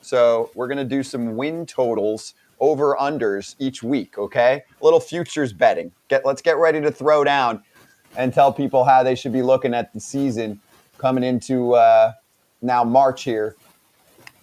So we're going to do some win totals, over-unders each week, okay? A little futures betting. Let's get ready to throw down and tell people how they should be looking at the season coming into now March here.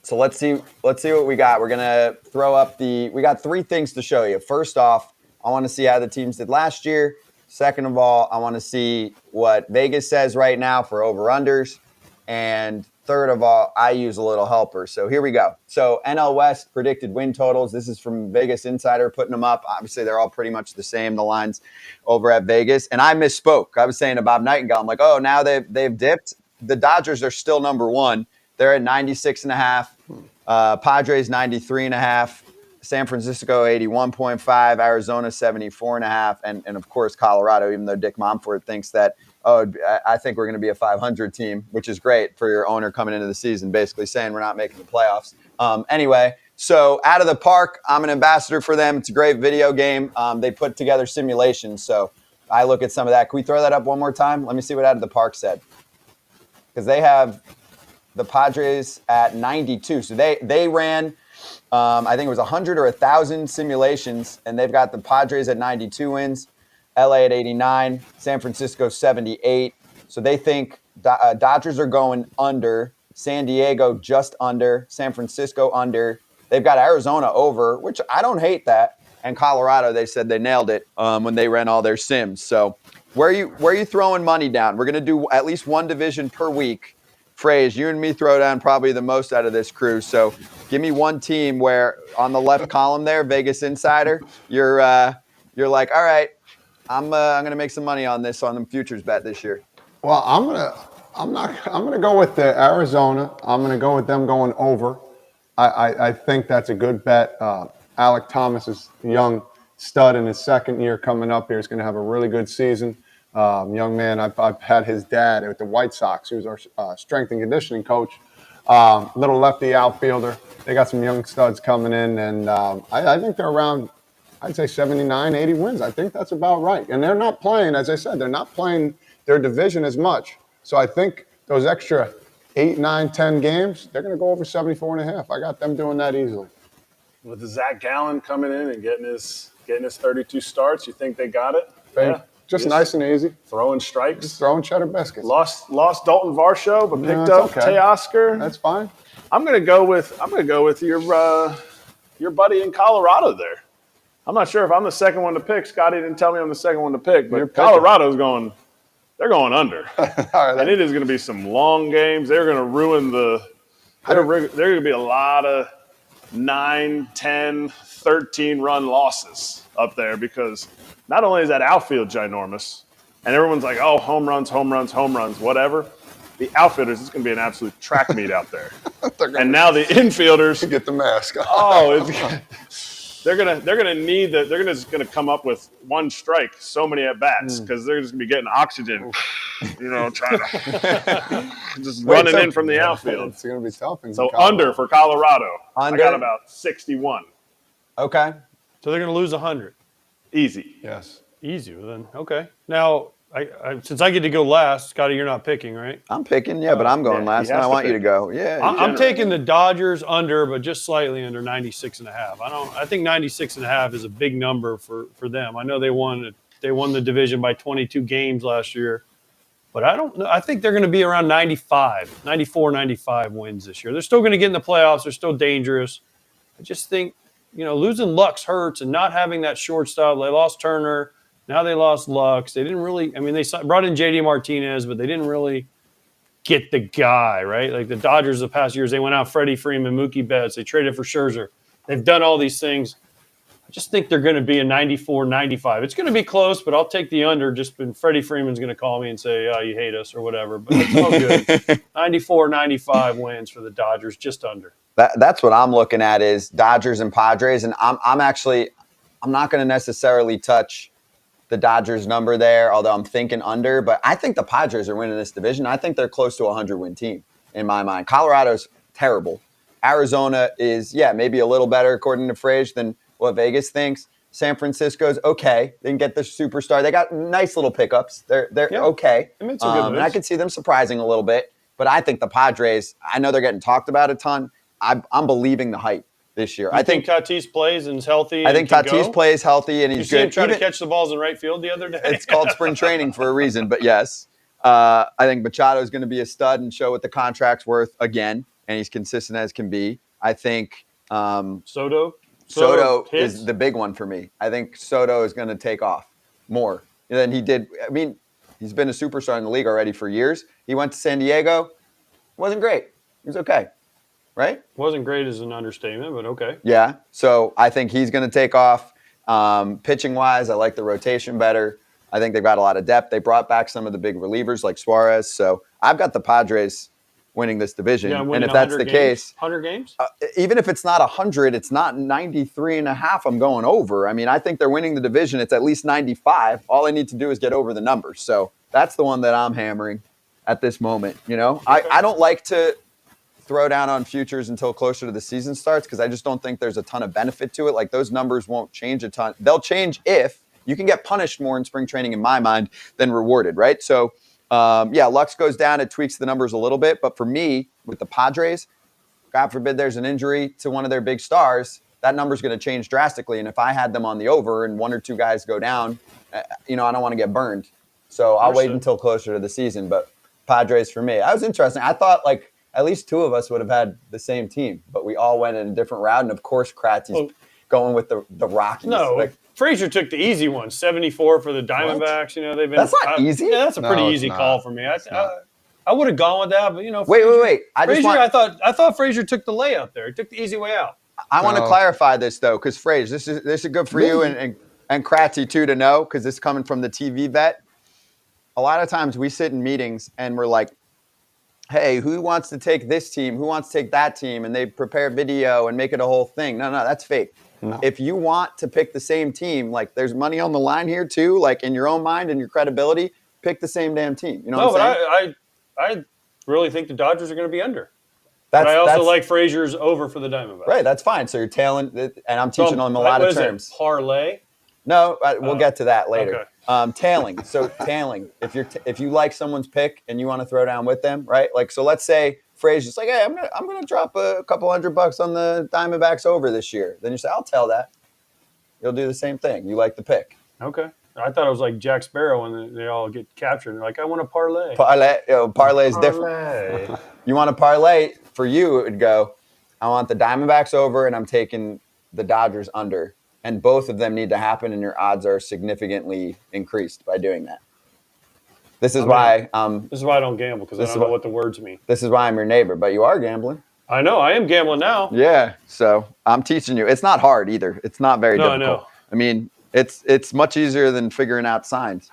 So let's see what we got. We're going to throw up we got 3 things to show you. First off, I want to see how the teams did last year. Second of all, I want to see what Vegas says right now for over-unders. And third of all, I use a little helper. So here we go. So NL West predicted win totals. This is from Vegas Insider putting them up. Obviously, they're all pretty much the same, the lines over at Vegas. And I misspoke. I was saying to Bob Nightingale, I'm like, oh, now they've dipped. The Dodgers are still number 1. They're at 96.5. Padres 93.5. San Francisco 81.5, Arizona 74.5, and of course Colorado, even though Dick Momford thinks that, I think we're going to be a 500 team, which is great for your owner coming into the season, basically saying we're not making the playoffs. Anyway, so Out of the Park, I'm an ambassador for them. It's a great video game. They put together simulations, so I look at some of that. Can we throw that up one more time? Let me see what Out of the Park said. Because they have the Padres at 92. So they ran... I think it was 100 or 1,000 simulations, and they've got the Padres at 92 wins, LA at 89, San Francisco 78. So they think Dodgers are going under, San Diego just under, San Francisco under. They've got Arizona over, which I don't hate that. And Colorado, they said they nailed it when they ran all their sims. So where are you throwing money down? We're going to do at least one division per week. Phrase, you and me throw down probably the most out of this crew. So give me one team where on the left column there, Vegas Insider, you're like, all right, I'm gonna make some money on this on the futures bet this year. Well, I'm gonna go with the Arizona. I'm gonna go with them going over. I think that's a good bet. Alek Thomas is a young stud in his second year coming up here. He's gonna have a really good season. Young man, I've had his dad at the White Sox. He was our strength and conditioning coach. Little lefty outfielder. They got some young studs coming in, and I think they're around, I'd say 79, 80 wins. I think that's about right. And they're not playing, as I said, they're not playing their division as much. So I think those extra 8, 9, 10 games, they're going to go over 74.5. I got them doing that easily. With the Zach Gallen coming in and getting his 32 starts, you think they got it? Yeah. Just nice and easy. Throwing strikes. Just throwing cheddar biscuits. Lost Dalton Varsho, but picked up Teoscar. That's fine. I'm gonna go with your buddy in Colorado there. I'm not sure if I'm the second one to pick. Scotty didn't tell me I'm the second one to pick, but Colorado's going under. Right, and it is going to be some long games. They're going to ruin there are going to be a lot of 9, 10, 13-run losses up there because not only is that outfield ginormous, and everyone's like, oh, home runs, whatever. The outfielders, it's going to be an absolute track meet out there. And now the infielders get the mask. They're just gonna come up with one strike, so many at bats because they're just gonna be getting oxygen, trying to just running in from the outfield. It's gonna be tough. So under for Colorado. I got about 61. Okay. So they're gonna lose 100. Easy. Yes. Easy then. Okay. Now, I since I get to go last, Scotty, you're not picking, right? I'm picking, but I'm going last, and I want you to go. Yeah. I'm taking the Dodgers under, but just slightly under 96.5. I think 96.5 is a big number for them. I know they won the division by 22 games last year, but I think they're going to be around 94, 95 wins this year. They're still going to get in the playoffs. They're still dangerous. I just think, losing Lux hurts and not having that shortstop. They lost Turner. Now they lost Lux. They didn't really – they brought in J.D. Martinez, but they didn't really get the guy, right? Like the Dodgers the past years, they went out Freddie Freeman, Mookie Betts. They traded for Scherzer. They've done all these things. I just think they're going to be a 94, 95. It's going to be close, but I'll take the under. Just when Freddie Freeman's going to call me and say, oh, you hate us or whatever. But it's all good. 94, 95 wins for the Dodgers, just under. That's what I'm looking at is Dodgers and Padres. And I'm not going to necessarily touch the Dodgers number there, although I'm thinking under. But I think the Padres are winning this division. I think they're close to a 100-win team in my mind. Colorado's terrible. Arizona is, maybe a little better, according to Frazier, than what Vegas thinks. San Francisco's okay. They can get the superstar. They got nice little pickups. They're okay. They made some good moves. And I could see them surprising a little bit. But I think the Padres, I know they're getting talked about a ton. I'm believing the hype this year. I think Tatis plays and is healthy. I think Tatis plays healthy and You he's see him good. trying to catch the balls in right field the other day. It's called spring training for a reason, but yes. I think Machado is going to be a stud and show what the contract's worth again, and he's consistent as can be. I think Soto is the big one for me. I think Soto is going to take off more than he did. I mean, he's been a superstar in the league already for years. He went to San Diego. Wasn't great. He was okay. Right? Wasn't great as an understatement, but okay. Yeah. So I think he's going to take off. Pitching-wise, I like the rotation better. I think they've got a lot of depth. They brought back some of the big relievers like Suarez. So I've got the Padres winning this division. And if that's the case, 100 games? Even if it's not 100, it's not 93 and a half. I'm going over. I mean, I think they're winning the division. It's at least 95. All they need to do is get over the numbers. So that's the one that I'm hammering at this moment. You know, okay. I don't like to throw down on futures until closer to the season starts because I just don't think there's a ton of benefit to it. Like those numbers won't change a ton. They'll change if you can get punished more in spring training, in my mind, than rewarded, right? So, Lux goes down. It tweaks the numbers a little bit. But for me, with the Padres, God forbid there's an injury to one of their big stars, that number's going to change drastically. And if I had them on the over and one or two guys go down, I don't want to get burned. So I'll wait until closer to the season. But Padres for me. That was interesting. I thought, at least two of us would have had the same team, but we all went in a different route. And, of course, Kratzy's going with the Rockies. No, Frazier took the easy one, 74 for the Diamondbacks. What? They've been. That's not easy. Yeah, that's a pretty easy call for me. I would have gone with that, but Wait. I thought Frazier took the layup there. He took the easy way out. I want to clarify this though, because Frazier, this is good for you and Kratzy too to know, because this is coming from the TV vet. A lot of times we sit in meetings and we're like, hey, who wants to take this team? Who wants to take that team? And they prepare video and make it a whole thing. No, that's fake. No. If you want to pick the same team, there's money on the line here too, in your own mind and your credibility, pick the same damn team. You know what I'm saying? But I really think the Dodgers are going to be under. But I also like Frazier's over for the Diamondbacks. Right, that's fine. So you're tailing, and I'm teaching them a lot of terms. Parlay? No, we'll get to that later. Okay. Tailing. So tailing. If you like someone's pick and you want to throw down with them, right? So let's say Frazier's like, hey, I'm gonna drop a couple $100 on the Diamondbacks over this year. Then you say, I'll tell that. You'll do the same thing. You like the pick. Okay. I thought it was like Jack Sparrow when they all get captured. They're like, I want a parlay. Parlay is different. You want a parlay? For you, it would go, I want the Diamondbacks over and I'm taking the Dodgers under. And both of them need to happen, and your odds are significantly increased by doing that. This is why I don't gamble, because I don't know what the words mean. This is why I'm your neighbor, but you are gambling. I know. I am gambling now. Yeah, so I'm teaching you. It's not hard either. It's not very difficult. I know. I mean, it's much easier than figuring out signs.